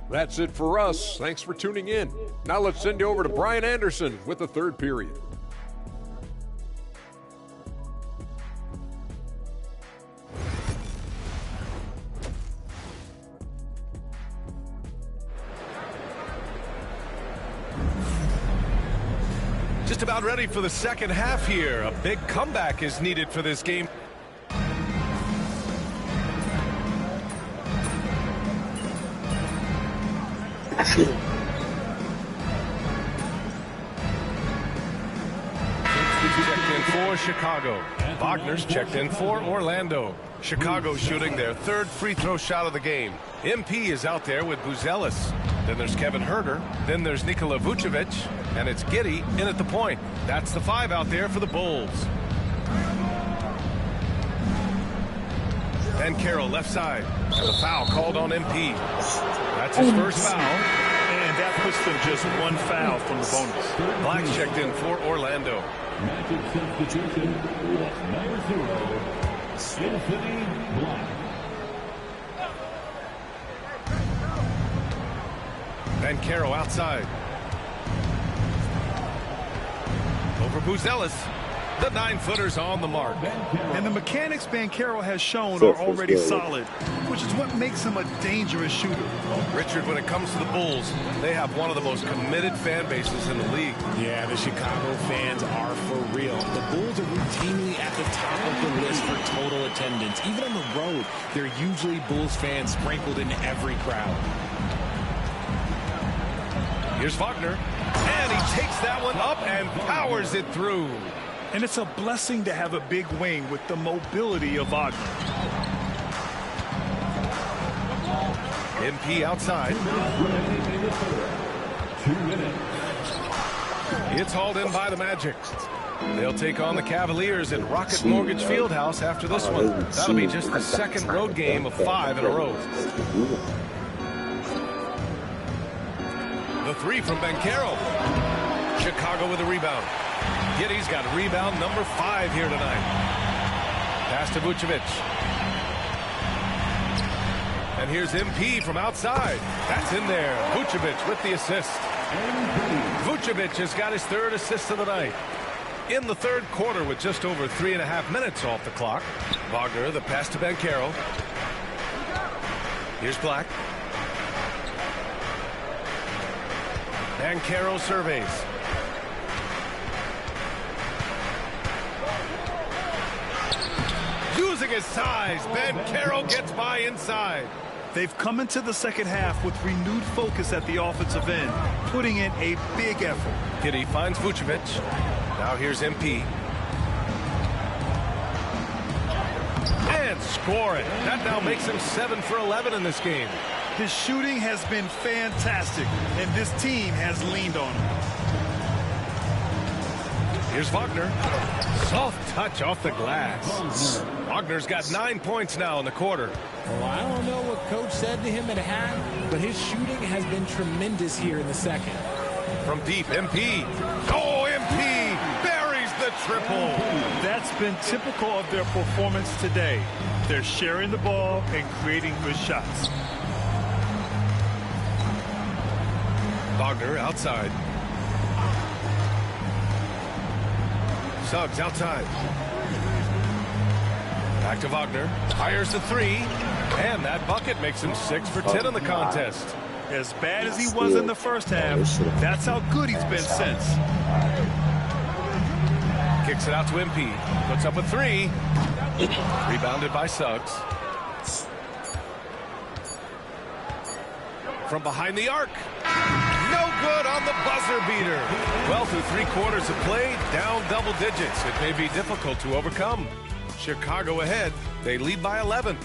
That's it for us. Thanks for tuning in. Now let's send you over to Brian Anderson with the third period. Just about ready for the second half here. A big comeback is needed for this game. Checked in for Chicago. Wagner's checked in for Orlando. Chicago shooting their third free throw shot of the game. MP is out there with Buzelis. Then there's Kevin Herter. Then there's Nikola Vucevic. And it's Giddey in at the point. That's the 5 out there for the Bulls. Ben Carroll left side. And the foul called on MP. That's his first foul. And that puts them just one foul from the bonus. Black checked in for Orlando. Magic substitution with number 0, Anthony Black. Ben Carroll outside. Over Buzelis. The 9-footer's on the mark. And the mechanics Banchero has shown are already solid, which is what makes him a dangerous shooter. Richard, when it comes to the Bulls, they have one of the most committed fan bases in the league. Yeah, the Chicago fans are for real. The Bulls are routinely at the top of the list for total attendance. Even on the road, they're usually Bulls fans sprinkled in every crowd. Here's Wagner, and he takes that one up and powers it through. And it's a blessing to have a big wing with the mobility of Wagner. MP outside. 2 minutes. It's hauled in by the Magic. They'll take on the Cavaliers at Rocket Mortgage Fieldhouse after this one. That'll be just the second road game of 5 in a row. The 3 from Banchero. Chicago with a rebound. Giddey's got rebound number 5 here tonight. Pass to Vucevic. And here's MP from outside. That's in there. Vucevic with the assist. Vucevic has got his 3rd assist of the night. In the 3rd quarter with just over 3.5 minutes off the clock. Wagner, the pass to Banchero. Here's Black. Banchero surveys. Using his size, Banchero gets by inside. They've come into the second half with renewed focus at the offensive end, putting in a big effort. Giddey finds Vucevic. Now here's MP. And scoring. That now makes him 7 for 11 in this game. His shooting has been fantastic, and this team has leaned on him. Here's Wagner. Soft touch off the glass. Wagner's got 9 points now in the quarter. Well, I don't know what Coach said to him at half, but his shooting has been tremendous here in the second. From deep, MP. Oh, MP buries the triple. That's been typical of their performance today. They're sharing the ball and creating good shots. Wagner outside. Suggs outside. Back to Wagner. Fires the 3. And that bucket makes him 6 for 10 in the contest. As bad as he was in the first half, that's how good he's been since. Kicks it out to MP. Puts up a 3. Rebounded by Suggs. From behind the arc. No good on the buzzer beater. Well, through 3 quarters of play, down double digits. It may be difficult to overcome. Chicago ahead. They lead by 11.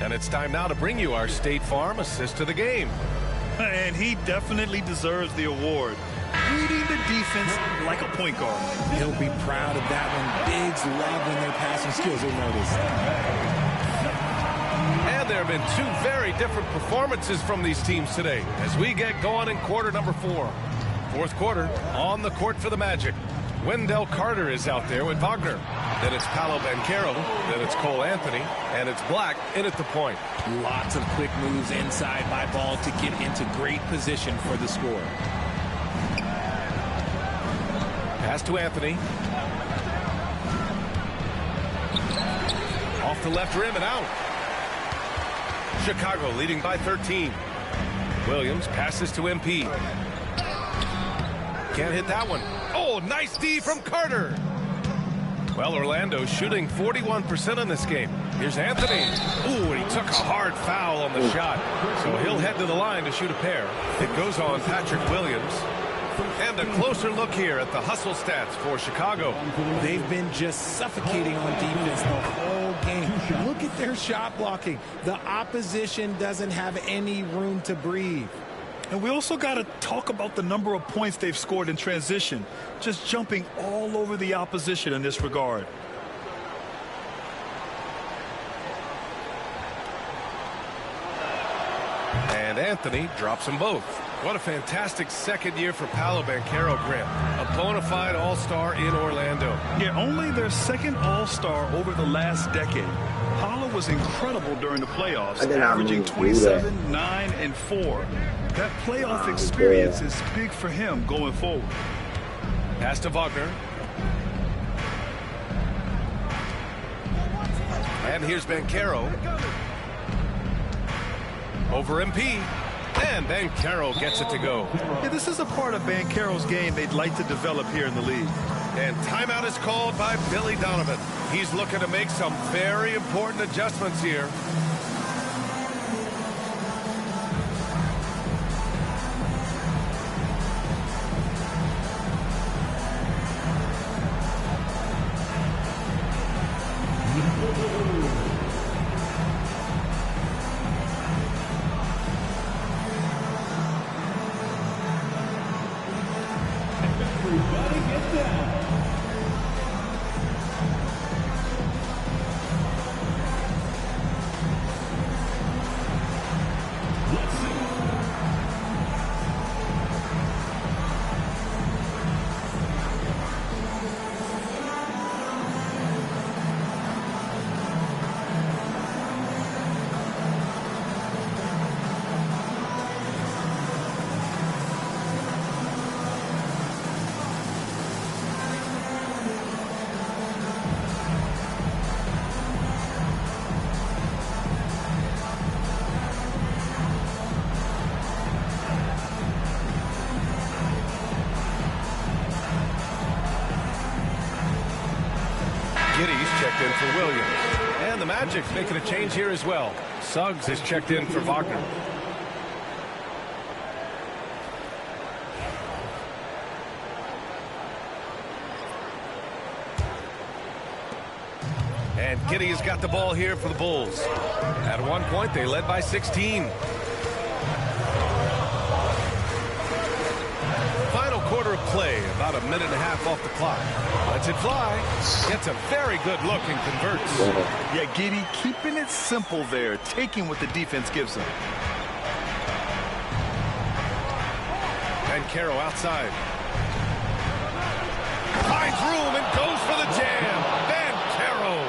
And it's time now to bring you our State Farm assist of the game. And he definitely deserves the award. Reading the defense like a point guard. He'll be proud of that one. Bigs love when their passing skills are noticed. And there have been 2 very different performances from these teams today as we get going in quarter number 4. 4th quarter on the court for the Magic. Wendell Carter is out there with Wagner. Then it's Paolo Banchero. Then it's Cole Anthony. And it's Black in at the point. Lots of quick moves inside by Ball to get into great position for the score. Pass to Anthony. Off the left rim and out. Chicago leading by 13. Williams passes to MP. Can't hit that one. Oh, nice D from Carter. Well, Orlando shooting 41% in this game. Here's Anthony. Ooh, and he took a hard foul on the shot. So he'll head to the line to shoot a pair. It goes on Patrick Williams. And a closer look here at the hustle stats for Chicago. They've been just suffocating on defense the whole game. Look at their shot blocking. The opposition doesn't have any room to breathe. And we also got to talk about the number of points they've scored in transition, just jumping all over the opposition in this regard. And Anthony drops them both. What a fantastic second year for Paolo Banchero, Graham. A bona fide all-star in Orlando. Yeah, only their second all-star over the last decade. Paolo was incredible during the playoffs, averaging 27, 9, and 4. That playoff experience is big for him going forward. Pass to Wagner. And here's Banchero. Over MP. And Banchero gets it to go. Yeah, this is a part of Banchero's game they'd like to develop here in the league. And timeout is called by Billy Donovan. He's looking to make some very important adjustments here. Everybody get down. Let's see. Giddy's checked in for Williams. And the Magic's making a change here as well. Suggs is checked in for Wagner. And Giddy's got the ball here for the Bulls. At one point, they led by 16. Final quarter of play, about a minute and a half off the clock. Lets it fly. Gets a very good look and converts. Yeah, Giddy keeping it simple there, taking what the defense gives him. Banchero outside. Finds room and goes for the jam. Banchero.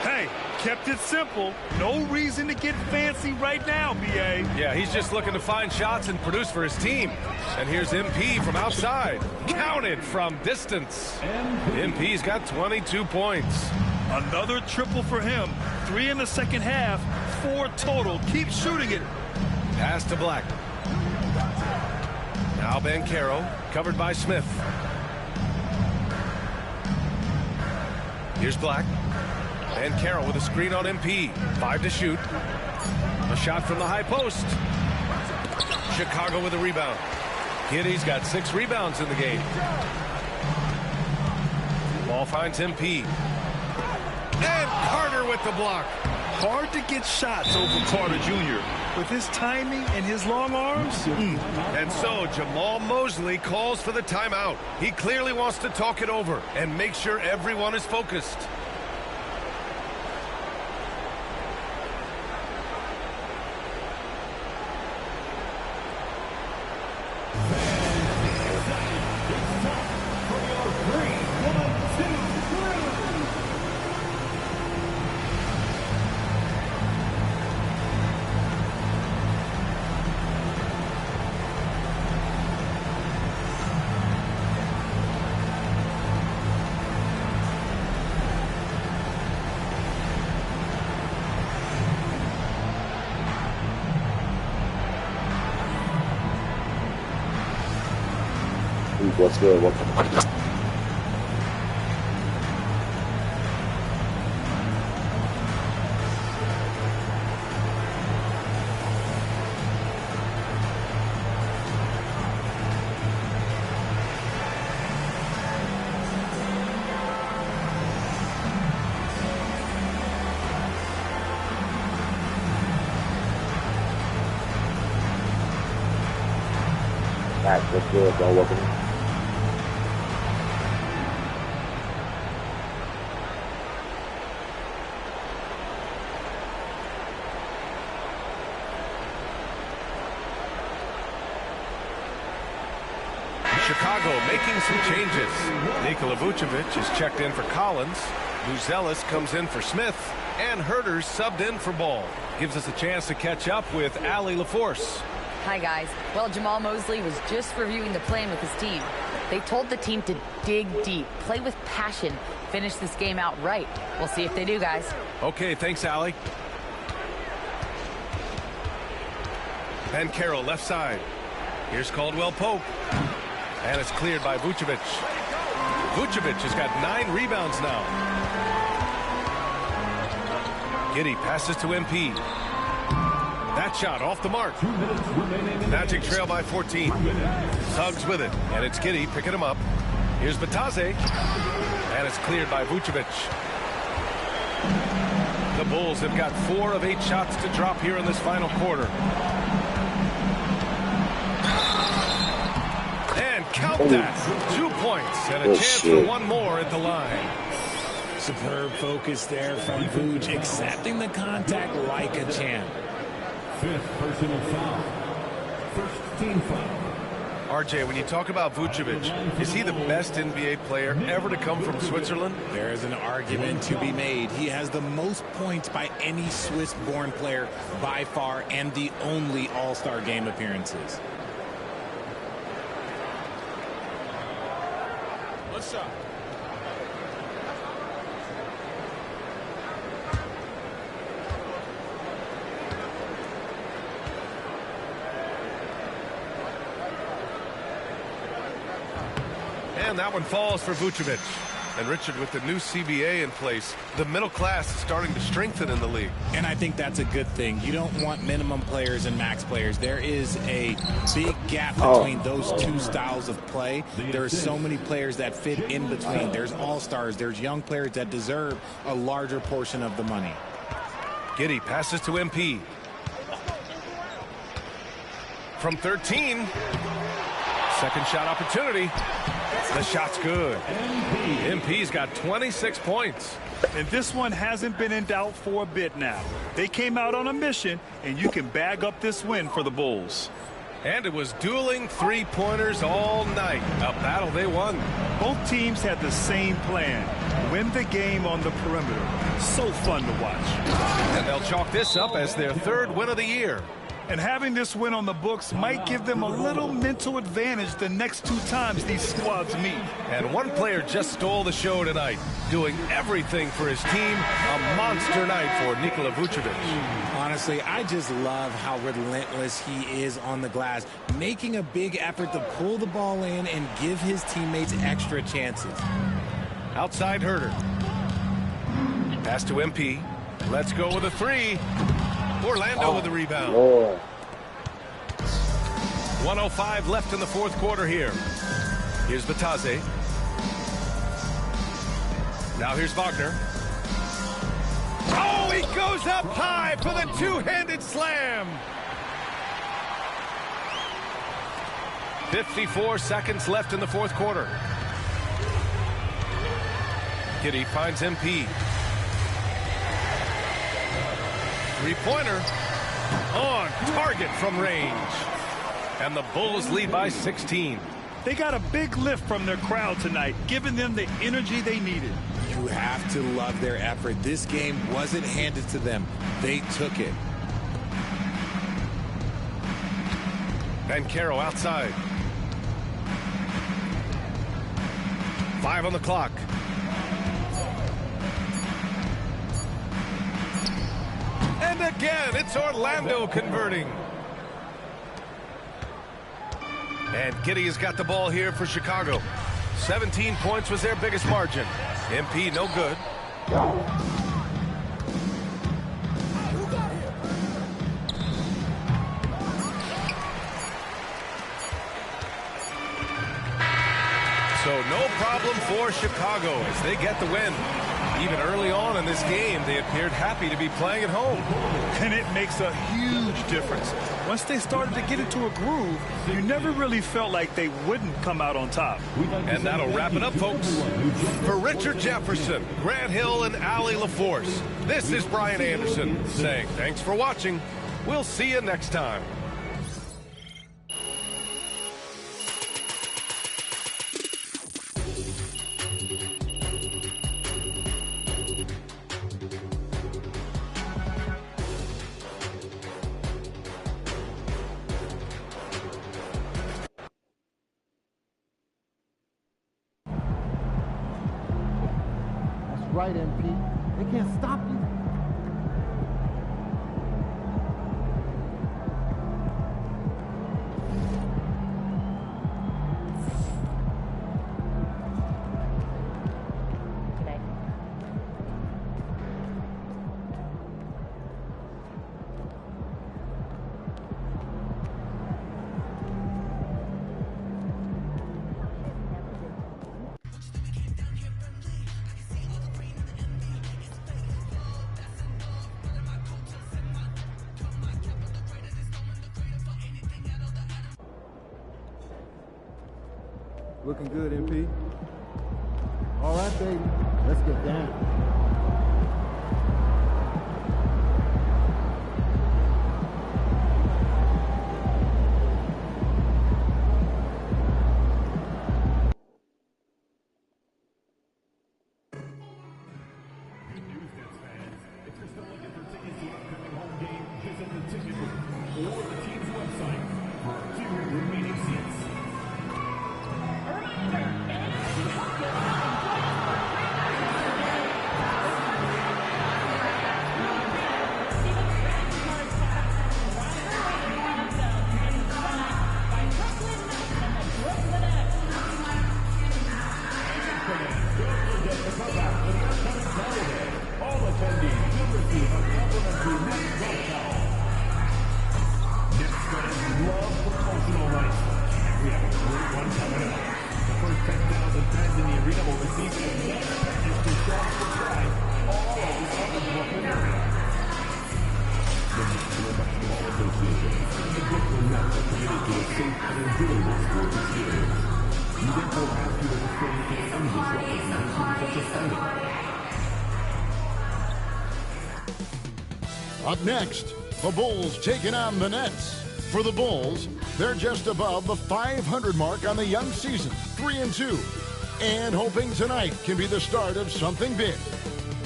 Hey, kept it simple. No reason to get fancy right now, B.A. Yeah, he's just looking to find shots and produce for his team. And here's MP from outside. Counted from distance. MP's got 22 points. Another triple for him. 3 in the second half, 4 total. Keep shooting it. Pass to Black. Now Banchero, covered by Smith. Here's Black. Banchero with a screen on MP. 5 to shoot. A shot from the high post. Chicago with a rebound. Giddy's got 6 rebounds in the game. Ball finds MP. And Carter with the block. Hard to get shots over Carter Jr. With his timing and his long arms. And so Jamal Mosley calls for the timeout. He clearly wants to talk it over and make sure everyone is focused. What's good? Welcome. What's good? Y'all welcome. Chicago making some changes. Nikola Vucevic is checked in for Collins. Buzelis comes in for Smith. And Herder's subbed in for Ball. Gives us a chance to catch up with Allie LaForce. Hi, guys. Well, Jamal Mosley was just reviewing the plan with his team. They told the team to dig deep, play with passion, finish this game out right. We'll see if they do, guys. Okay, thanks, Allie. And Carroll left side. Here's Caldwell Pope. And it's cleared by Vucevic. Vucevic has got 9 rebounds now. Giddey passes to MP. That shot off the mark. Magic trail by 14. Suggs with it. And it's Giddey picking him up. Here's Batase. And it's cleared by Vucevic. The Bulls have got 4 of 8 shots to drop here in this final quarter. And count that. 2 points and a chance for one more at the line. Superb focus there from Vooch, accepting the contact like a champ. 5th personal foul. First team foul. RJ, when you talk about Vucevic, is he the best NBA player ever to come from Switzerland? There is an argument to be made. He has the most points by any Swiss-born player by far and the only All-Star game appearances. What's up? And that one falls for Vucevic. And Richard, with the new CBA in place, the middle class is starting to strengthen in the league. And I think that's a good thing. You don't want minimum players and max players. There is a big gap between those two styles of play. There are so many players that fit in between. There's all-stars. There's young players that deserve a larger portion of the money. Giddey passes to MP. From 13. Second shot opportunity. The shot's good. MP's got 26 points. And this one hasn't been in doubt for a bit now. They came out on a mission, and you can bag up this win for the Bulls. And it was dueling three-pointers all night. A battle they won. Both teams had the same plan. Win the game on the perimeter. So fun to watch. And they'll chalk this up as their 3rd win of the year. And having this win on the books might give them a little mental advantage the next 2 times these squads meet. And one player just stole the show tonight, doing everything for his team. A monster night for Nikola Vucevic. Honestly, I just love how relentless he is on the glass, making a big effort to pull the ball in and give his teammates extra chances. Outside Herder. Pass to MP. Let's go with a 3. Orlando with the rebound. 1:05 left in the 4th quarter here. Here's Batase. Now here's Wagner. Oh, he goes up high for the 2-handed slam. 54 seconds left in the 4th quarter. Giddey finds MP. 3-pointer on target from range. And the Bulls lead by 16. They got a big lift from their crowd tonight, giving them the energy they needed. You have to love their effort. This game wasn't handed to them. They took it. And Caro outside. 5 on the clock. And again, it's Orlando converting. And Giddey has got the ball here for Chicago. 17 points was their biggest margin. MP no good. So no problem for Chicago as they get the win. Even early on in this game, they appeared happy to be playing at home. And it makes a huge difference. Once they started to get into a groove, you never really felt like they wouldn't come out on top. And that'll wrap it up, folks. For Richard Jefferson, Grant Hill, and Allie LaForce, this is Brian Anderson saying thanks for watching. We'll see you next time. Right, MP. They can't stop you. Looking good, MP. All right, baby. Let's get down. Up next, the Bulls taking on the Nets. For the Bulls, they're just above the 500 mark on the young season, 3-2, and hoping tonight can be the start of something big.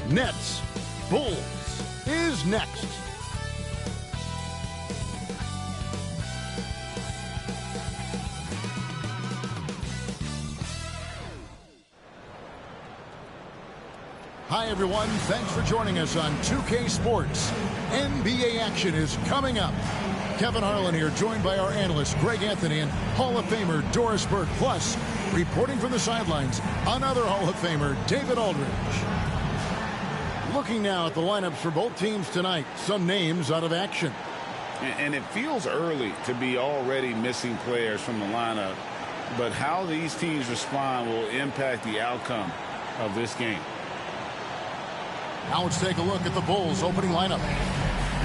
Nets, Bulls is next. Hi, everyone. Thanks for joining us on 2K Sports. NBA action is coming up. Kevin Harlan here, joined by our analysts Greg Anthony and Hall of Famer Doris Burke. Plus, reporting from the sidelines, another Hall of Famer, David Aldridge. Looking now at the lineups for both teams tonight, some names out of action. And it feels early to be already missing players from the lineup, but how these teams respond will impact the outcome of this game. Now let's take a look at the Bulls' opening lineup.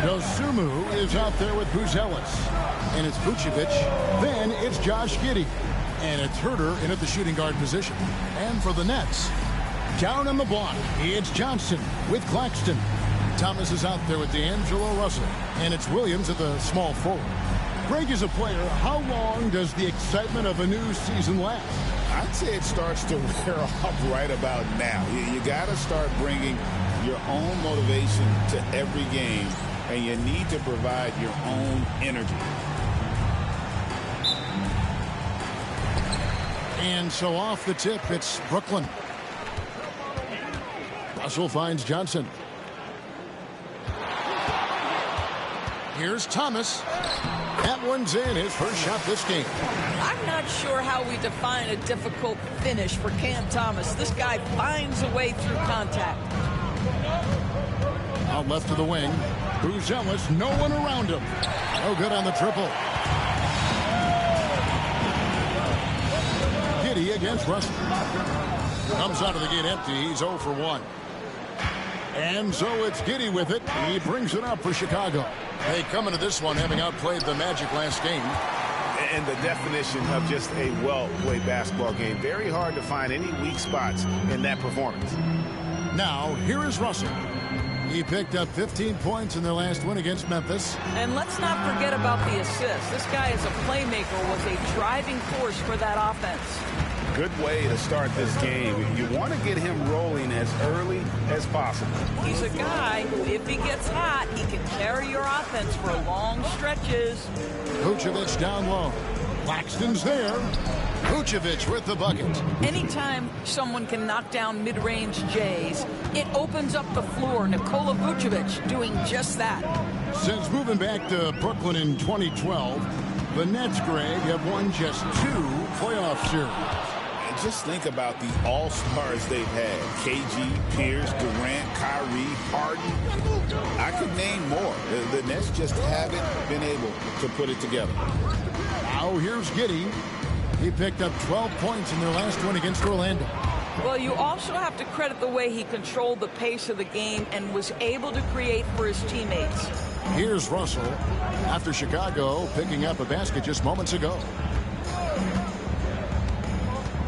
Dosunmu is out there with Buzelis. And it's Vucevic. Then it's Josh Giddey. And it's Herter in at the shooting guard position. And for the Nets, down on the block, it's Johnson with Claxton. Thomas is out there with D'Angelo Russell. And it's Williams at the small forward. Greg is a player. How long does the excitement of a new season last? I'd say it starts to wear off right about now. You got to start bringing your own motivation to every game, and you need to provide your own energy. And so off the tip, it's Brooklyn. Russell finds Johnson. Here's Thomas. That one's in, his first shot this game. I'm not sure how we define a difficult finish for Cam Thomas. This guy finds a way through contact. Out left to the wing. Buzelis, no one around him. No good on the triple. Giddy against Russell. Comes out of the gate empty. He's 0 for 1. And so it's Giddy with it. He brings it up for Chicago. They come into this one having outplayed the Magic last game. And the definition of just a well-played basketball game. Very hard to find any weak spots in that performance. Now, here is Russell. He picked up 15 points in their last win against Memphis. And let's not forget about the assist. This guy is a playmaker, was a driving force for that offense. Good way to start this game. You want to get him rolling as early as possible. He's a guy who, if he gets hot, he can carry your offense for long stretches. Vucevic down low. Claxton's there. Vucevic with the bucket. Anytime someone can knock down mid-range J's, it opens up the floor. Nikola Vucevic doing just that. Since moving back to Brooklyn in 2012, the Nets, Greg, have won just 2 playoff series. Just think about the all-stars they've had. KG, Pierce, Durant, Kyrie, Harden. I could name more. The Nets just haven't been able to put it together. Now here's Giddy. He picked up 12 points in their last one against Orlando. Well, you also have to credit the way he controlled the pace of the game and was able to create for his teammates. Here's Russell after Chicago picking up a basket just moments ago.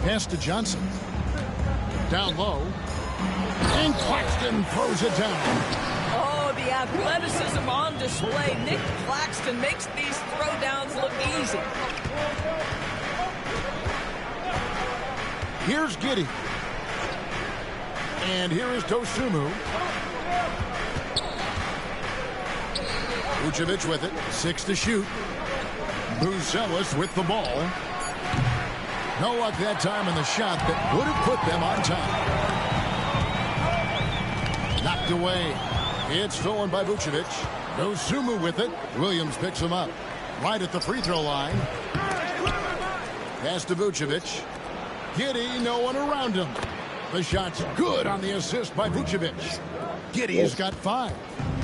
Pass to Johnson. Down low. And Claxton throws it down. Oh, the athleticism on display. Nick Claxton makes these throwdowns look easy. Here's Giddy. And here is Dosunmu. Vucevic with it. 6 to shoot. Buzelis with the ball. No luck that time in the shot that would have put them on top. Knocked away. It's stolen by Vucevic. Dosunmu with it. Williams picks him up. Right at the free throw line. Pass to Vucevic. Giddy, no one around him. The shot's good on the assist by Vucevic. Giddy's got 5.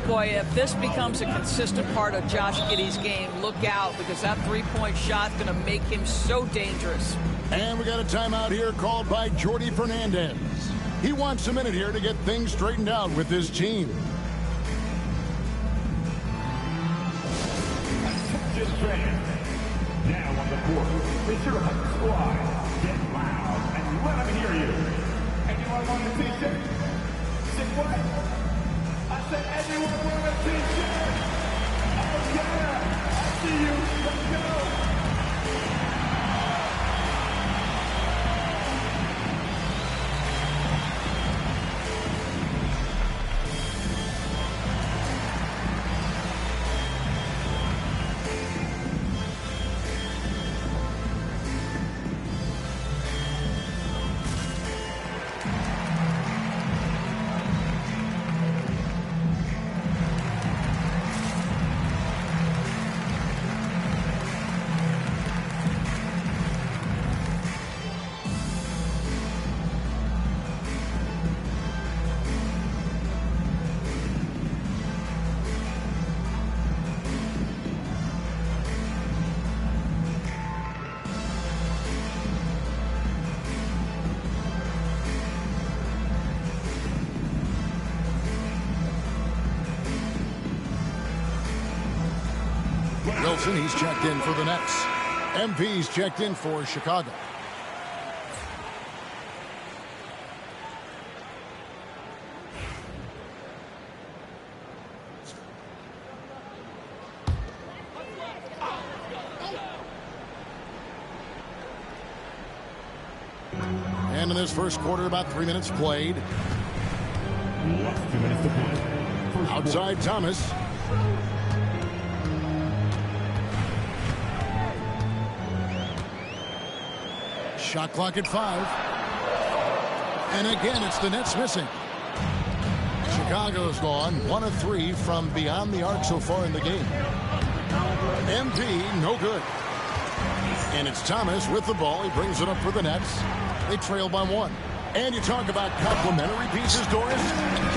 Boy, if this becomes a consistent part of Josh Giddey's game, look out, because that three-point shot's going to make him so dangerous. And we got a timeout here called by Jordi Fernandez. He wants a minute here to get things straightened out with his team. Attention fans. Now on the court, it's your home squad. Get loud and let them hear you. Anyone want a t-shirt? Say what? I said anyone want a t-shirt? Oh yeah, I see you. Let's go. He's checked in for the Nets. MP's checked in for Chicago. And in this first quarter, about 3 minutes played. 2 minutes to play. Outside Thomas. Shot clock at 5. And again, it's the Nets missing. Chicago's gone 1 of 3 from beyond the arc so far in the game. MP, no good. And it's Thomas with the ball. He brings it up for the Nets. They trail by 1. And you talk about complementary pieces, Doris.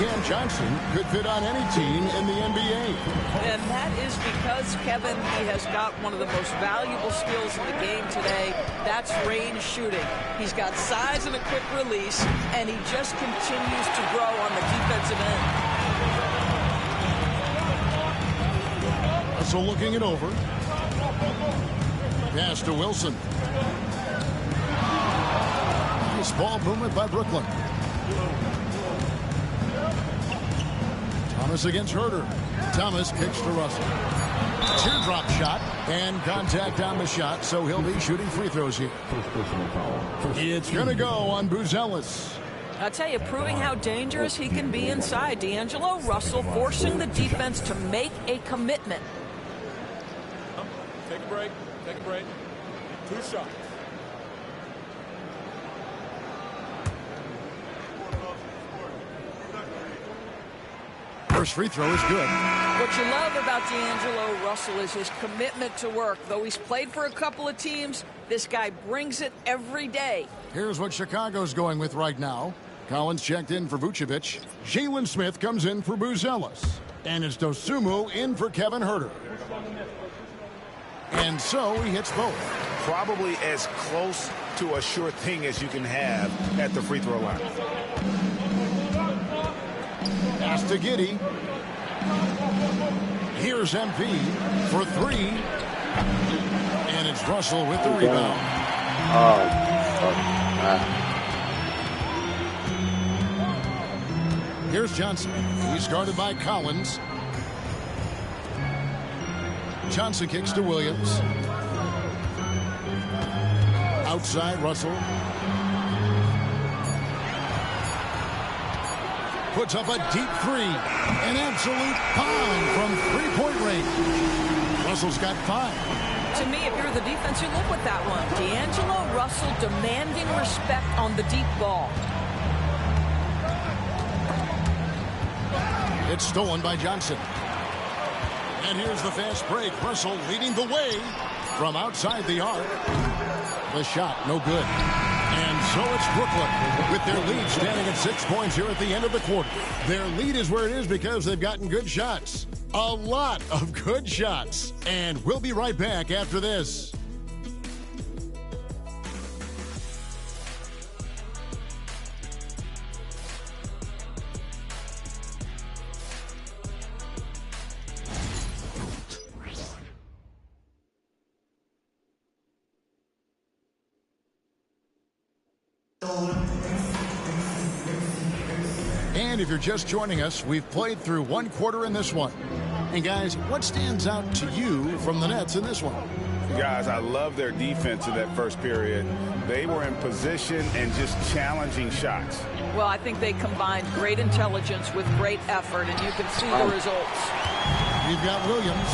Cam Johnson could fit on any team in the NBA. And that is because, Kevin, he has got one of the most valuable skills in the game today. That's range shooting. He's got size and a quick release, and he just continues to grow on the defensive end. So looking it over. Pass to Wilson. Nice ball movement by Brooklyn. Thomas against Herder. Thomas kicks to Russell. Teardrop shot and contact on the shot, so he'll be shooting free throws here. It's going to go on Buzelis. I'll tell you, proving how dangerous he can be inside. D'Angelo Russell forcing the defense to make a commitment. Take a break. Take a break. 2 shots. First free throw is good. What you love about D'Angelo Russell is his commitment to work. Though he's played for a couple of teams, this guy brings it every day. Here's what Chicago's going with right now. Collins checked in for Vucevic. Jalen Smith comes in for Buzelis. And it's Dosunmu in for Kevin Herder. And so he hits both. Probably as close to a sure thing as you can have at the free throw line. Pass to Giddey. Here's MP for 3. And it's Russell with the rebound. Here's Johnson. He's guarded by Collins. Johnson kicks to Williams. Outside, Russell. Puts up a deep 3. An absolute pound from three-point range. Russell's got 5. To me, if you're the defense, you live with that one. D'Angelo Russell demanding respect on the deep ball. It's stolen by Johnson. And here's the fast break. Russell leading the way from outside the arc. The shot, no good. And so it's Brooklyn with their lead standing at 6 points here at the end of the quarter. Their lead is where it is because they've gotten good shots. A lot of good shots. And we'll be right back after this. And if you're just joining us, we've played through 1 quarter in this one. And guys, what stands out to you from the Nets in this one? Guys, I love their defense in that first period. They were in position and just challenging shots. Well, I think they combined great intelligence with great effort, and you can see the results. You've got Williams.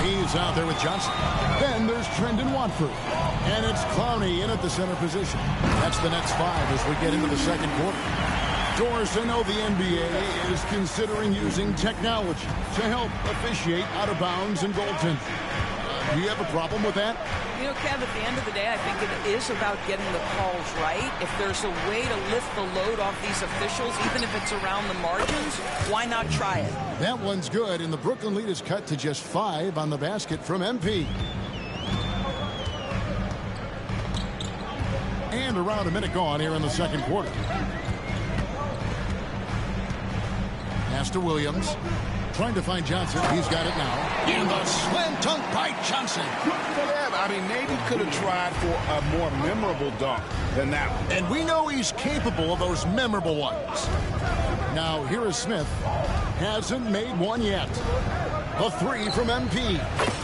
He's out there with Johnson. Then there's Trendon Watford. And it's Clowney in at the center position. That's the Nets 5 as we get into the second quarter. Doris, I know the NBA is considering using technology to help officiate out of bounds and goaltending. Do you have a problem with that? You know, Kev, at the end of the day, I think it is about getting the calls right. If there's a way to lift the load off these officials, even if it's around the margins, why not try it? That one's good, and the Brooklyn lead is cut to just 5 on the basket from MP. And around a minute gone here in the second quarter. Pass to Williams. Trying to find Johnson. He's got it now. And the slam dunk by Johnson. Yeah, I mean, maybe could have tried for a more memorable dunk than that one. And we know he's capable of those memorable ones. Now, here is Smith. Hasn't made one yet. A 3 from MP.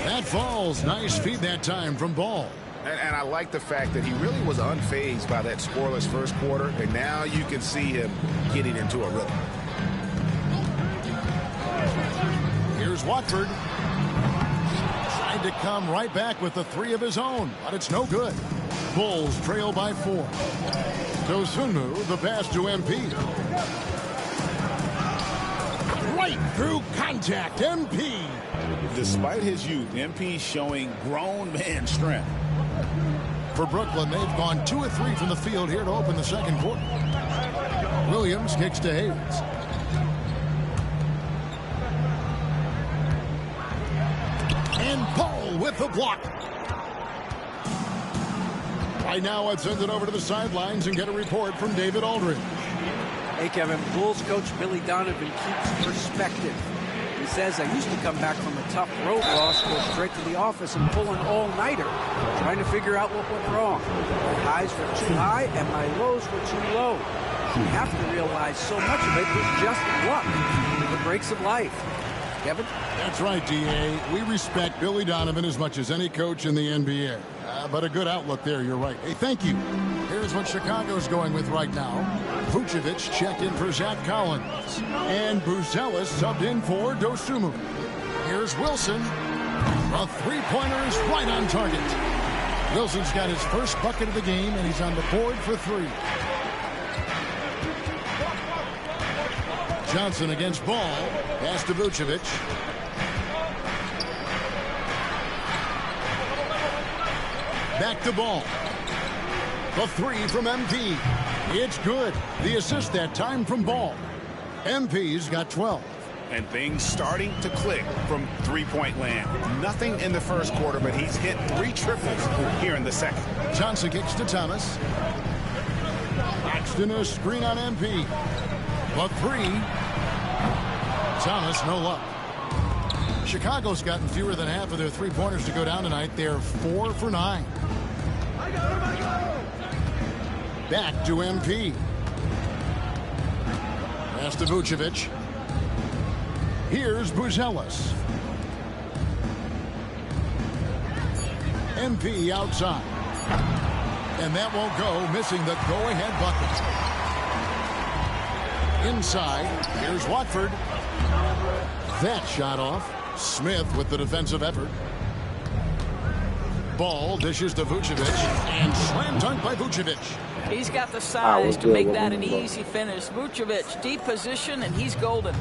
That falls. Nice feed that time from Ball. And I like the fact that he really was unfazed by that scoreless first quarter. And now you can see him getting into a rhythm. Here's Watford. Tried to come right back with the 3 of his own, but it's no good. Bulls trail by 4. Dosunmu, the pass to MP. right through contact. MP. Despite his youth, MP showing grown man strength. For Brooklyn, they've gone 2 of 3 from the field here to open the second quarter. Williams kicks to Hayes. And Paul with the block. Right now, I'd send it over to the sidelines and get a report from David Aldridge. Hey, Kevin, Bulls coach Billy Donovan keeps perspective. He says, I used to come back from a tough road loss, go straight to the office and pull an all-nighter, trying to figure out what went wrong. My highs were too high and my lows were too low. You have to realize so much of it was just luck, the breaks of life. Kevin? That's right, D.A. We respect Billy Donovan as much as any coach in the NBA. But a good outlook there, you're right. Hey, thank you. Here's what Chicago's going with right now. Vucevic checked in for Zach Collins. And Buzelis subbed in for Dosumu. Here's Wilson. A three-pointer is right on target. Wilson's got his first bucket of the game, and he's on the board for 3. Johnson against Ball. Pass to Vucevic. Back to Ball. The 3 from MP. It's good. The assist that time from Ball. MP's got 12. And things starting to click from three-point land. Nothing in the first quarter, but he's hit 3 triples here in the second. Johnson kicks to Thomas. Paxton a screen on MP. The 3. Thomas, no luck. Chicago's gotten fewer than half of their three-pointers to go down tonight. They're 4 for 9. Back to MP. Pass to Vucevic. Here's Buzelis. MP outside. And that won't go, missing the go-ahead bucket. Inside, here's Watford. That shot off. Smith with the defensive effort. Ball dishes to Vucevic, and slam dunk by Vucevic. He's got the size to make that an easy finish. Vucevic, deep position, and he's golden.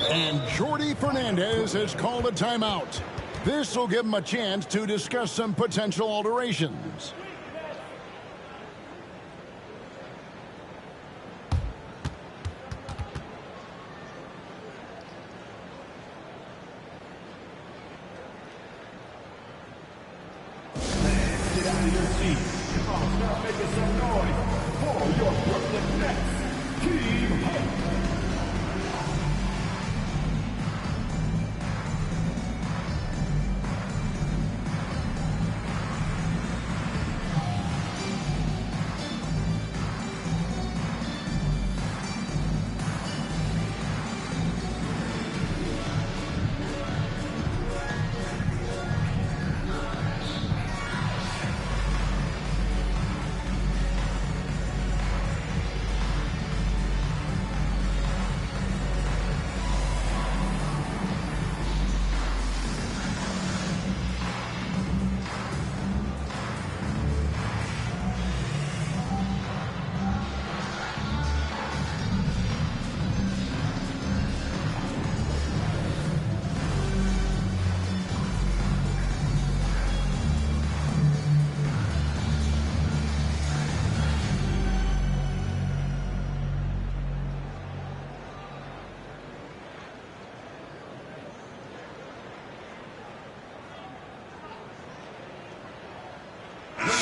And Jordi Fernandez has called a timeout. This will give him a chance to discuss some potential alterations. Get out of your seats. Come on, start making some noise for your Brooklyn Nets. Team Hype.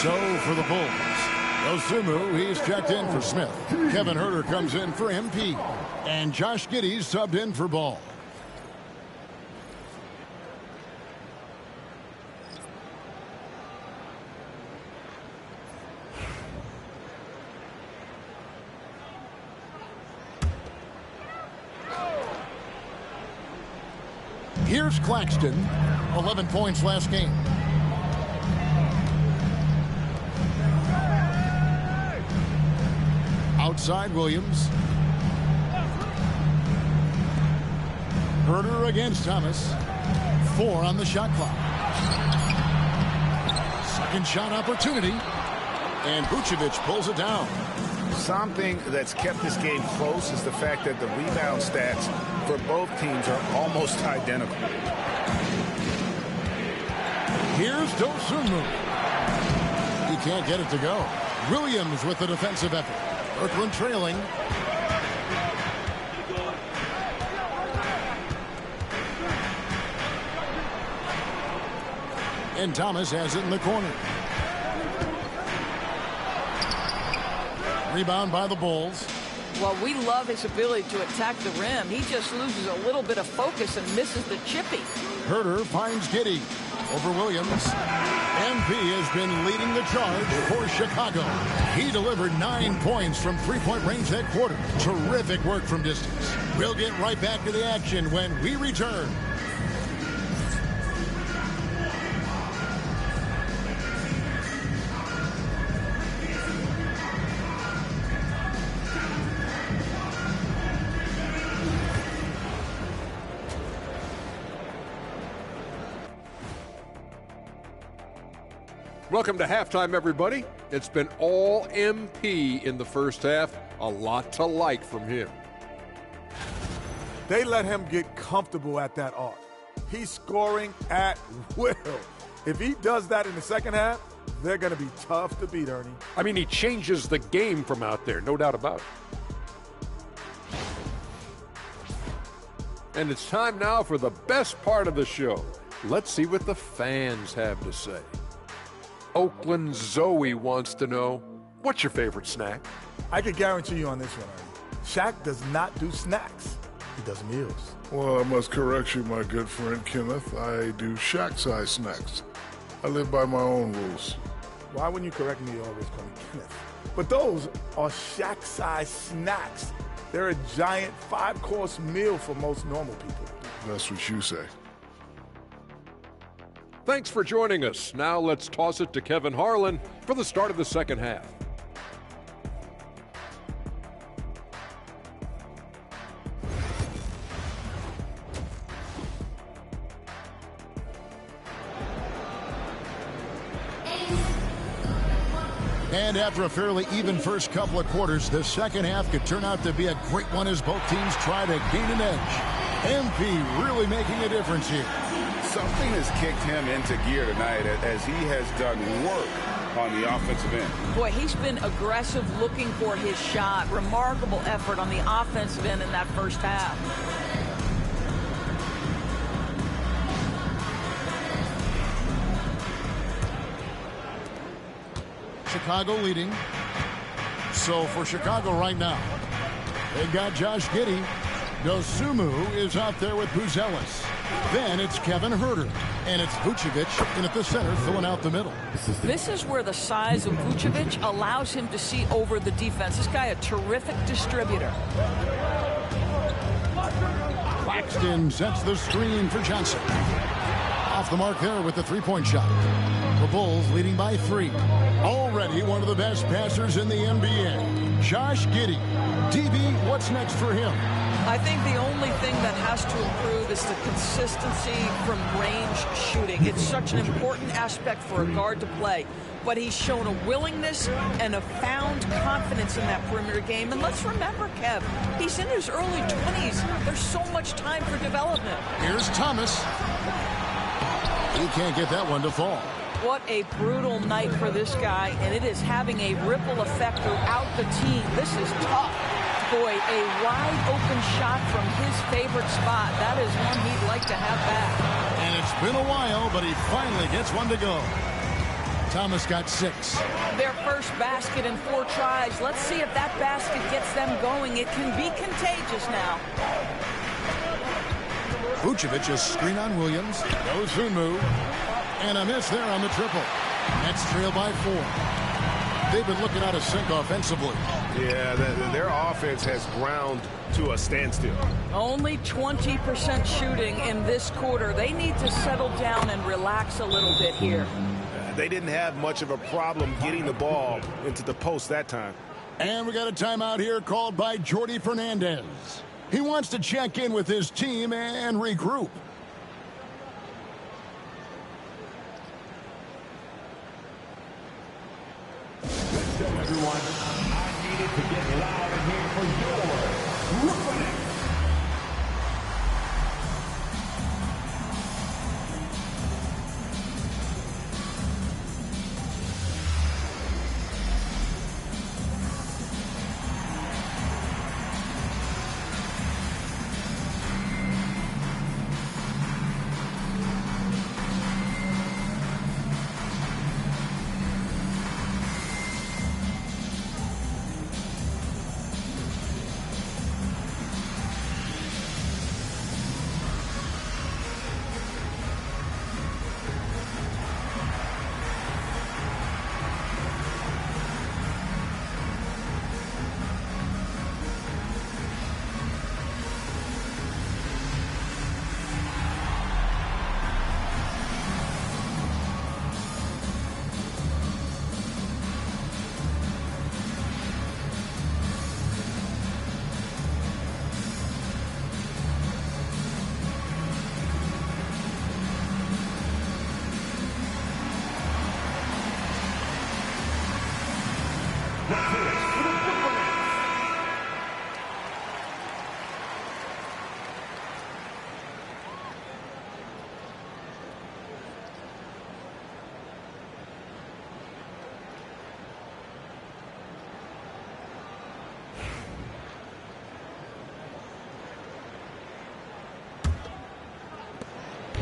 So for the Bulls, Dosumu, he's checked in for Smith. Kevin Huerter comes in for MP. And Josh Giddey's subbed in for Ball. Here's Claxton, 11 points last game. Outside Williams. Huerter against Thomas. 4 on the shot clock. Second shot opportunity. And Vucevic pulls it down. Something that's kept this game close is the fact that the rebound stats for both teams are almost identical. Here's Dosunmu. He can't get it to go. Williams with the defensive effort. Brooklyn trailing. And Thomas has it in the corner. Rebound by the Bulls. Well, we love his ability to attack the rim. He just loses a little bit of focus and misses the chippy. Herter finds Giddey over Williams. MP has been leading the charge for Chicago. He delivered 9 points from three-point range that quarter. Terrific work from distance. We'll get right back to the action when we return. Welcome to halftime, everybody. It's been all MP in the first half. A lot to like from him. They let him get comfortable at that arc. He's scoring at will. If he does that in the second half, they're going to be tough to beat, Ernie. I mean, he changes the game from out there, no doubt about it. And it's time now for the best part of the show. Let's see what the fans have to say. Oakland Zoe wants to know, what's your favorite snack? I can guarantee you on this one, Ernie. Shaq does not do snacks. He does meals. Well, I must correct you, my good friend Kenneth. I do Shaq-size snacks. I live by my own rules. Why wouldn't you correct me? You always call me Kenneth. But those are Shaq-size snacks. They're a giant 5-course meal for most normal people. That's what you say. Thanks for joining us. Now let's toss it to Kevin Harlan for the start of the second half. And after a fairly even first couple of quarters, the second half could turn out to be a great one as both teams try to gain an edge. MP really making a difference here. Something has kicked him into gear tonight as he has done work on the offensive end. Boy, he's been aggressive looking for his shot. Remarkable effort on the offensive end in that first half. Chicago leading. So for Chicago right now, they've got Josh Giddey. Dosunmu is out there with Buzelis. Then it's Kevin Herter. And it's Vucevic in at the center, filling out the middle. This is where the size of Vucevic allows him to see over the defense. This guy, a terrific distributor. Claxton sets the screen for Johnson. Off the mark there with the three-point shot. The Bulls leading by 3. Already one of the best passers in the NBA. Josh Giddey. DB, what's next for him? I think the only thing that has to improve is the consistency from range shooting. It's such an important aspect for a guard to play. But he's shown a willingness and a found confidence in that perimeter game. And let's remember, Kev, he's in his early 20s. There's so much time for development. Here's Thomas. He can't get that one to fall. What a brutal night for this guy, and it is having a ripple effect throughout the team. This is tough. Boy, a wide-open shot from his favorite spot. That is one he'd like to have back. And it's been a while, but he finally gets one to go. Thomas got 6. Their first basket in 4 tries. Let's see if that basket gets them going. It can be contagious now. Vucevic, a screen on Williams. Dosunmu. And a miss there on the triple. Nets trail by 4. They've been looking out of sync offensively. Yeah, their offense has ground to a standstill. Only 20% shooting in this quarter. They need to settle down and relax a little bit here. They didn't have much of a problem getting the ball into the post that time. And we got a timeout here called by Jordi Fernandez. He wants to check in with his team and regroup. Everyone, I need needed to get loud in here for your Brooklyn.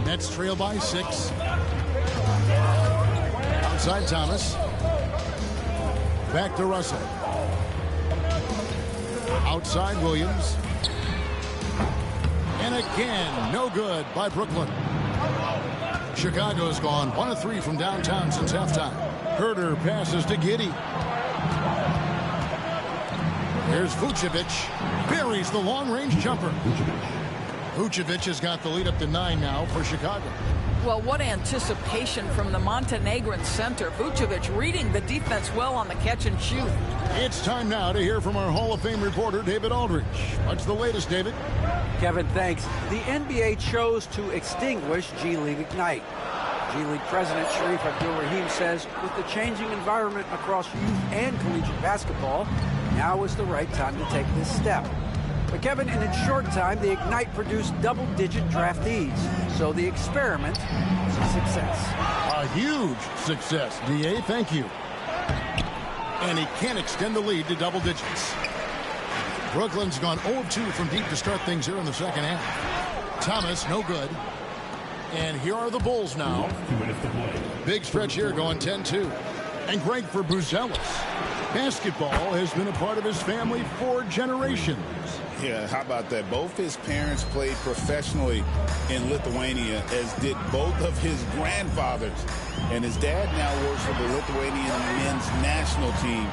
Nets trail by 6. Outside Thomas. Back to Russell. Outside Williams. And again, no good by Brooklyn. Chicago's gone 1 of 3 from downtown since halftime. Herder passes to Giddey. Here's Vucevic. Buries the long-range jumper. Vucevic has got the lead up to 9 now for Chicago. Well, what anticipation from the Montenegrin center. Vucevic reading the defense well on the catch and shoot. It's time now to hear from our Hall of Fame reporter, David Aldridge. What's the latest, David? Kevin, thanks. The NBA chose to extinguish G League Ignite. G League President Sharif Abdul-Rahim says with the changing environment across youth and collegiate basketball, now is the right time to take this step. But Kevin, in its short time, the Ignite produced double-digit draftees, so the experiment was a success. A huge success, DA. Thank you. And he can't extend the lead to double digits. Brooklyn's gone 0-2 from deep to start things here in the second half. Thomas, no good. And here are the Bulls now. Big stretch here going 10-2. And Greg for Buzelis. Basketball has been a part of his family for generations. Yeah, how about that? Both his parents played professionally in Lithuania, as did both of his grandfathers. And his dad now works for the Lithuanian men's national team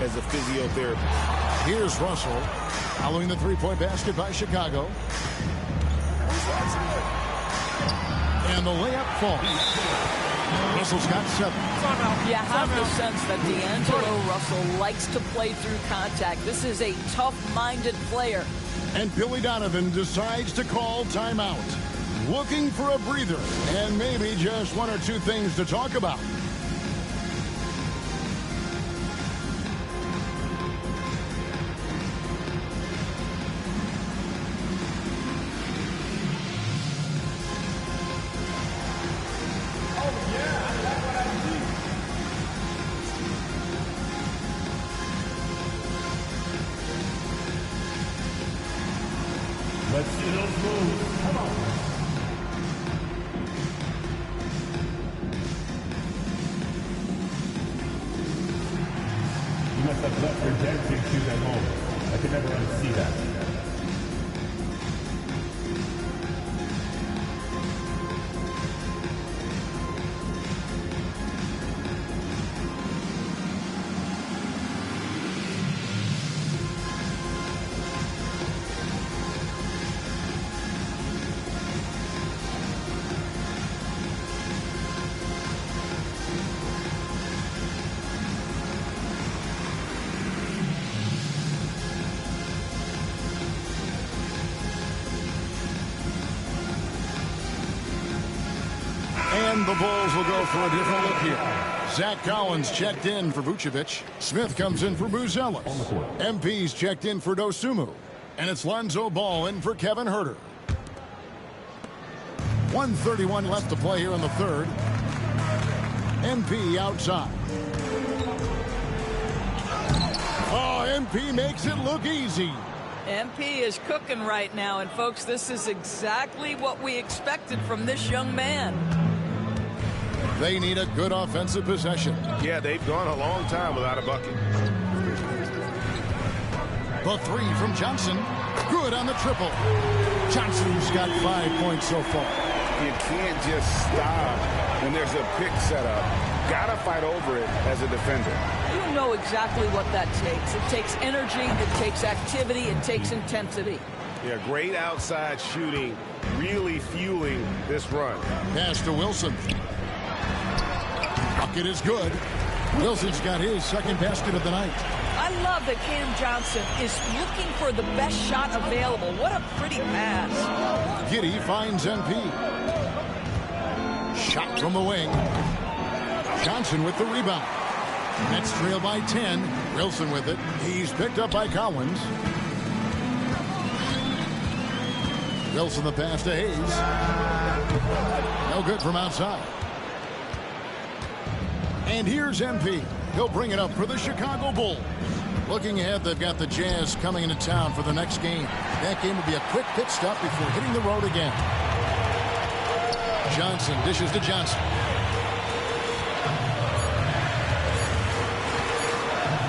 as a physiotherapist. Here's Russell following the three-point basket by Chicago. And the layup falls. Russell's got 7. You have the sense that D'Angelo Russell likes to play through contact. This is a tough-minded player. And Billy Donovan decides to call timeout. Looking for a breather and maybe just 1 or 2 things to talk about. Let's see those moves. Come on. You must have left your dancing shoes at home. I could never unsee that. And the Bulls will go for a different look here. Zach Collins checked in for Vucevic. Smith comes in for Buzelis. MP's checked in for Dosunmu. And it's Lonzo Ball in for Kevin Huerter. 1:31 left to play here in the third. MP outside. Oh, MP makes it look easy. MP is cooking right now, and folks, this is exactly what we expected from this young man. They need a good offensive possession. Yeah, they've gone a long time without a bucket. The three from Johnson. Good on the triple. Johnson's got 5 points so far. You can't just stop when there's a pick set up. Gotta fight over it as a defender. You know exactly what that takes. It takes energy, it takes activity, it takes intensity. Yeah, great outside shooting, really fueling this run. Pass to Wilson. Bucket is good. Wilson's got his second basket of the night. I love that Cam Johnson is looking for the best shot available. What a pretty pass. Giddey finds MP. Shot from the wing. Johnson with the rebound. Nets trail by 10. Wilson with it. He's picked up by Collins. Wilson the pass to Hayes. No good from outside. And here's MP. He'll bring it up for the Chicago Bulls. Looking ahead, they've got the Jazz coming into town for the next game. That game will be a quick pit stop before hitting the road again. Johnson dishes to Johnson.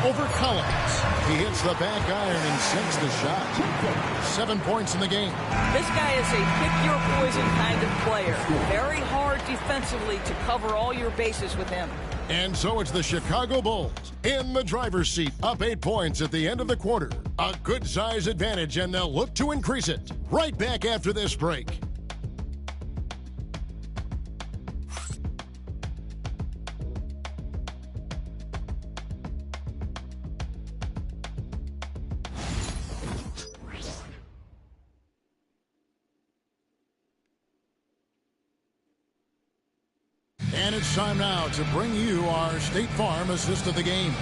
Over Collins. He hits the back iron and sinks the shot. 7 points in the game. This guy is a pick-your-poison kind of player. Very hard defensively to cover all your bases with him. And so it's the Chicago Bulls in the driver's seat, up 8 points at the end of the quarter. A good size advantage, and they'll look to increase it. Right back after this break. And it's time now to bring you our State Farm assist of the game.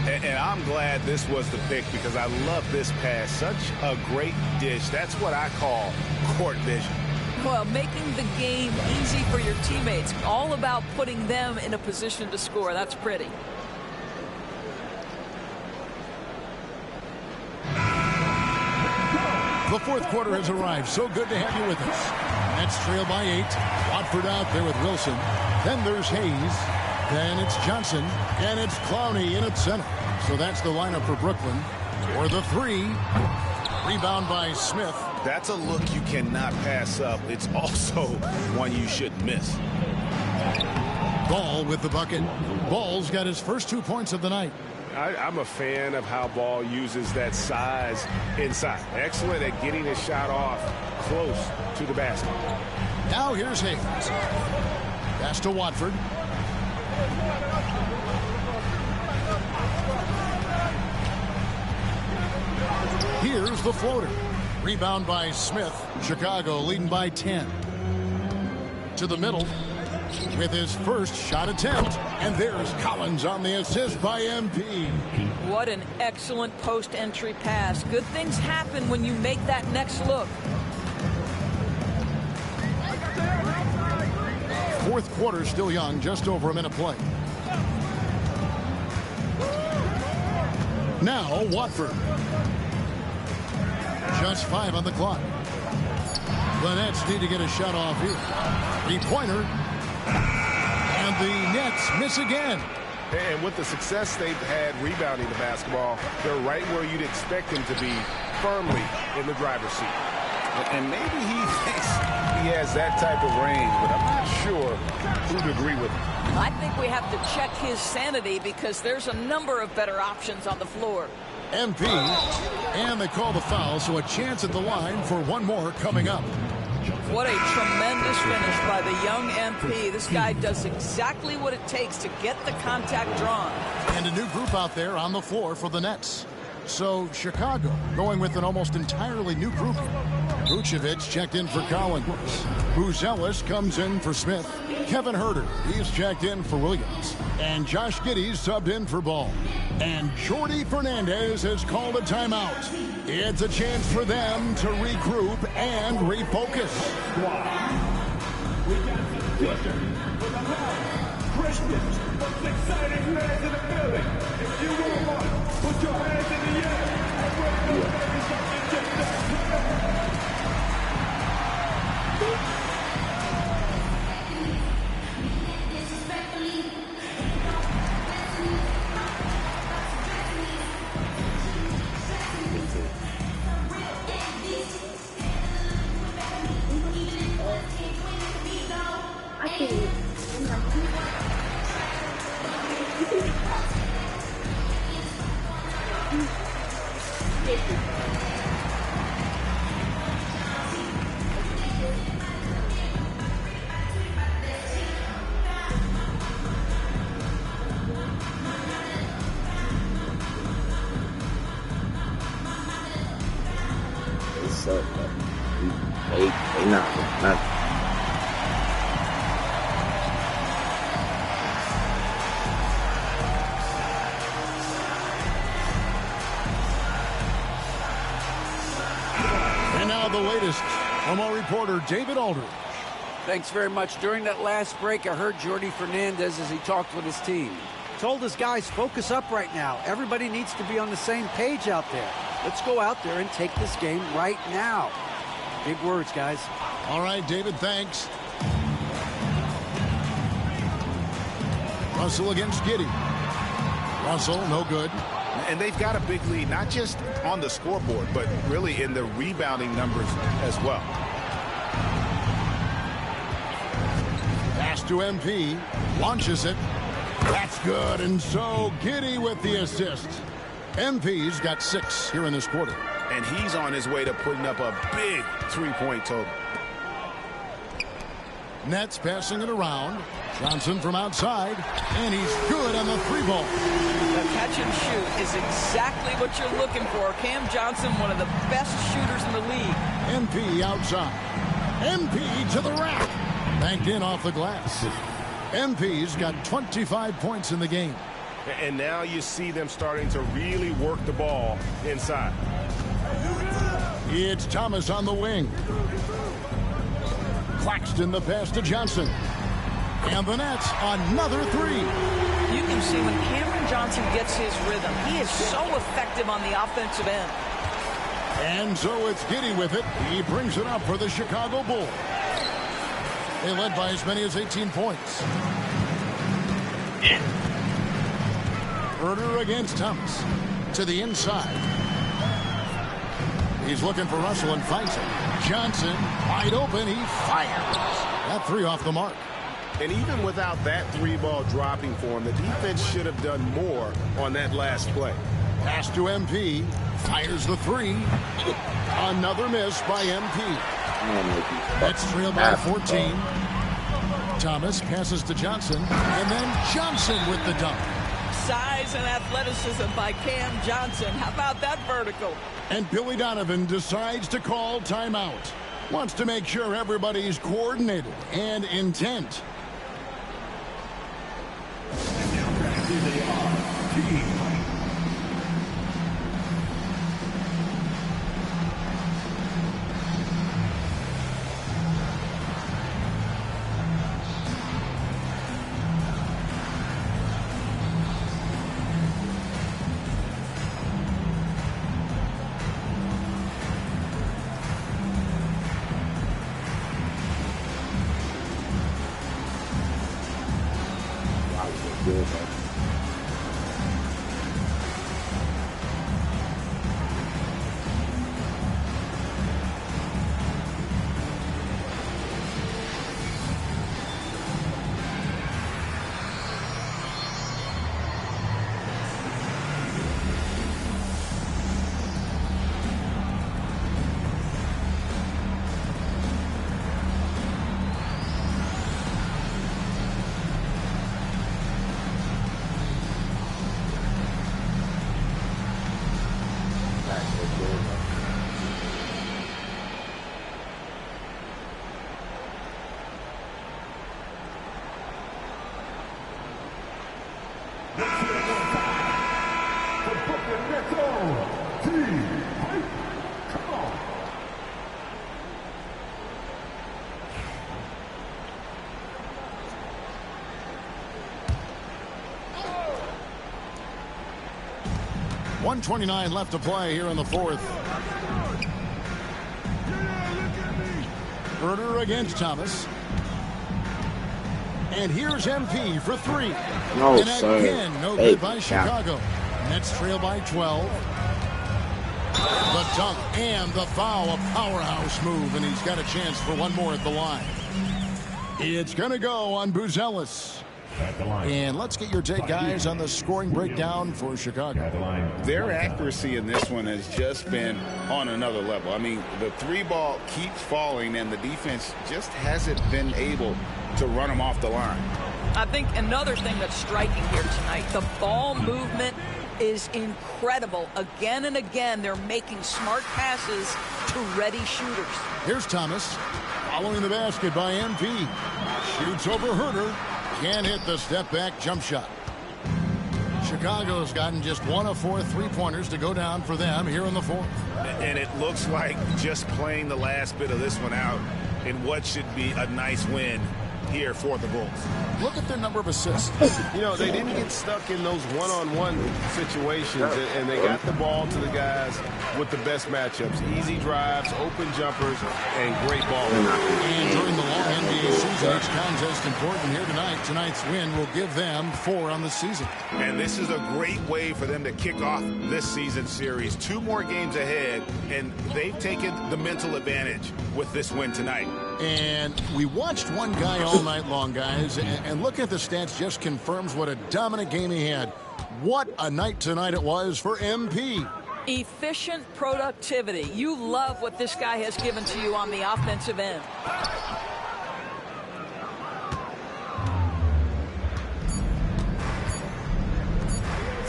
And I'm glad this was the pick because I love this pass. Such a great dish. That's what I call court vision. Well, making the game easy for your teammates. All about putting them in a position to score. That's pretty. The fourth quarter has arrived. So good to have you with us. Nets trail by 8. Watford out there with Wilson. Then there's Hayes. Then it's Johnson. And it's Clowney in at center. So that's the lineup for Brooklyn. For the three. Rebound by Smith. That's a look you cannot pass up. It's also one you shouldn't miss. Ball with the bucket. Ball's got his first 2 points of the night. I'm a fan of how Ball uses that size inside. Excellent at getting his shot off close to the basket. Now here's Hayes. Pass to Watford. Here's the floater. Rebound by Smith. Chicago leading by 10. To the middle with his first shot attempt. And there's Collins on the assist by MP. What an excellent post-entry pass. Good things happen when you make that next look. Fourth quarter still young, just over a minute play. Now Watford. Just 5 on the clock. The Nets need to get a shot off here. Three-pointer. And the Nets miss again. And with the success they've had rebounding the basketball, they're right where you'd expect them to be, firmly in the driver's seat. And maybe he thinks he has that type of range, but I'm not sure who'd agree with him. I think we have to check his sanity because there's a number of better options on the floor. MP, and they call the foul, so a chance at the line for one more coming up. What a tremendous finish by the young MP. This guy does exactly what it takes to get the contact drawn. And a new group out there on the floor for the Nets. So Chicago going with an almost entirely new group. Vucevic checked in for Collins. Buzelis comes in for Smith. Kevin Herter, he's checked in for Williams. And Josh Giddey's subbed in for Ball. And Jordy Fernandez has called a timeout. It's a chance for them to regroup and refocus. We got some teachers with a loud, Christian, most exciting fans in the building. If you want one, put your hands in the air and wave those babies up and get that. And now the latest from our reporter, David Aldridge. Thanks very much. During that last break, I heard Jordy Fernandez as he talked with his team. Told his guys, focus up right now. Everybody needs to be on the same page out there. Let's go out there and take this game right now. Big words, guys. All right, David, thanks. Russell against Giddey. Russell, no good. And they've got a big lead, not just on the scoreboard, but really in the rebounding numbers as well. Pass to MP. Launches it. That's good. And so Giddey with the assist. MP's got 6 here in this quarter. And he's on his way to putting up a big three-point total. Nets passing it around. Johnson from outside. And he's good on the 3-ball. The catch and shoot is exactly what you're looking for. Cam Johnson, one of the best shooters in the league. MP outside. MP to the rack. Banked in off the glass. MP's got 25 points in the game. And now you see them starting to really work the ball inside. It's Thomas on the wing. Claxton the pass to Johnson. And the Nets, another 3. You can see when Cameron Johnson gets his rhythm, he is so effective on the offensive end. And so it's Giddey with it. He brings it up for the Chicago Bulls. They led by as many as 18 points. Herter against Thomas. To the inside. He's looking for Russell and finds him. Johnson, wide open, he fires. That 3 off the mark. And even without that 3-ball dropping for him, the defense should have done more on that last play. Pass to MP. Fires the 3. Another miss by MP. That's trailed by 14. Thomas passes to Johnson. And then Johnson with the dunk. Size and athleticism by Cam Johnson. How about that vertical? And Billy Donovan decides to call timeout. Wants to make sure everybody's coordinated and intent. Here they are, team. let's hear it one time for Brooklyn Nets own T. Come on. .129 left to play here in the fourth. Herder against Thomas. And here's MP for three. No, and sir. Again, no Hey, good by Chicago. Nets trail by 12. The dunk and the foul, a powerhouse move, and he's got a chance for one more at the line. It's going to go on Buzelis. And let's get your take, guys, on the scoring breakdown for Chicago. Their accuracy in this one has just been on another level. I mean, the three ball keeps falling, and the defense just hasn't been able to run them off the line. I think another thing that's striking here tonight, the ball movement is incredible. Again and again, they're making smart passes to ready shooters. Here's Thomas, following the basket by MP. Shoots over Herder. Can't hit the step-back jump shot. Chicago's gotten just 1 of 4 three-pointers to go down for them here in the fourth. And it looks like just playing the last bit of this one out in what should be a nice win here for the Bulls. Look at their number of assists. You know, they didn't get stuck in those one-on-one situations, and they got the ball to the guys with the best matchups. Easy drives, open jumpers, and great ball. And during the long NBA season, each contest important here tonight. Tonight's win will give them 4 on the season. And this is a great way for them to kick off this season series. 2 more games ahead, and they've taken the mental advantage with this win tonight. And we watched one guy all night long, guys, and looking at the stats just confirms what a dominant game he had. What a night tonight it was for MP. Efficient productivity. You love what this guy has given to you on the offensive end.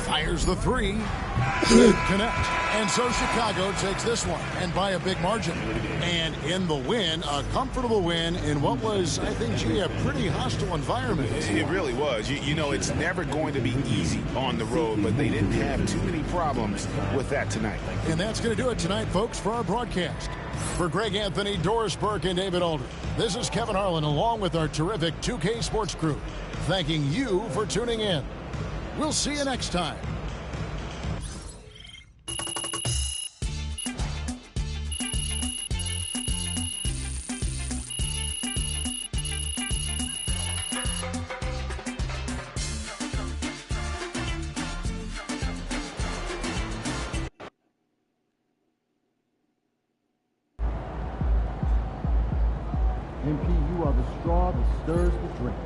Fires the three. Didn't connect. And so Chicago takes this one, and by a big margin. And in the win, a comfortable win in what was, I think, gee, a pretty hostile environment. It really was. You know, it's never going to be easy on the road, but they didn't have too many problems with that tonight. And that's going to do it tonight, folks, for our broadcast. For Greg Anthony, Doris Burke, and David Aldridge, this is Kevin Harlan along with our terrific 2K Sports crew, thanking you for tuning in. We'll see you next time. MP, you are the straw that stirs the drink.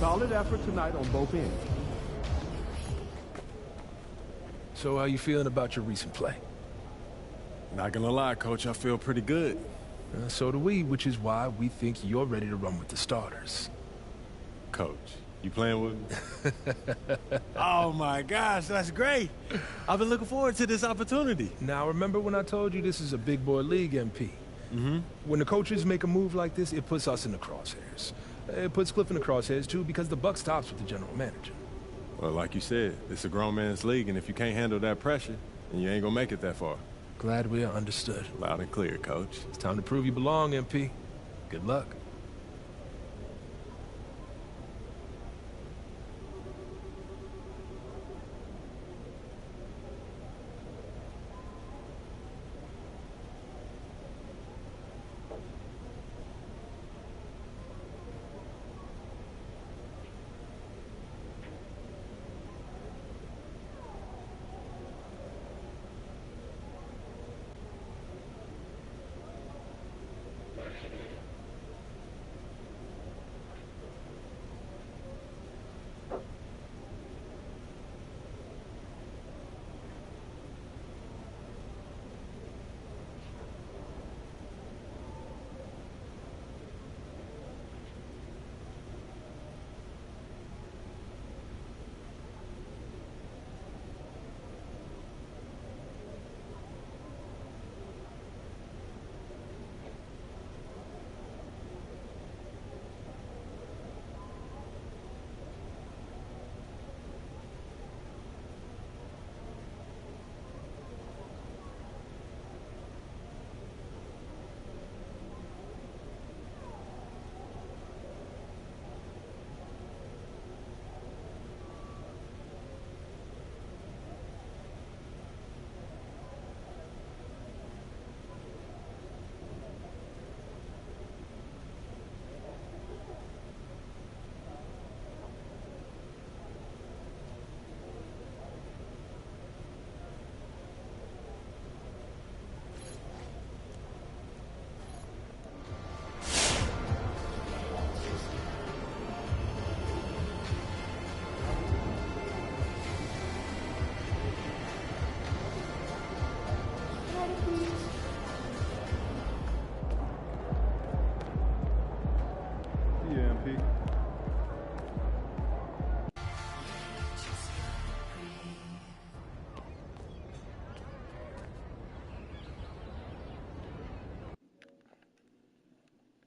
Solid effort tonight on both ends. So how you feeling about your recent play? Not gonna lie, Coach, I feel pretty good. So do we, which is why we think you're ready to run with the starters. Coach, you playing with me? Oh my gosh, that's great. I've been looking forward to this opportunity. Now remember when I told you this is a big boy league, MP? Mm-hmm. When the coaches make a move like this, it puts us in the crosshairs. It puts Cliff in the crosshairs, too, because the buck stops with the general manager. Well, like you said, it's a grown man's league, and if you can't handle that pressure, then you ain't gonna make it that far. Glad we are understood. Loud and clear, Coach. It's time to prove you belong, MP. Good luck. Yeah, MP.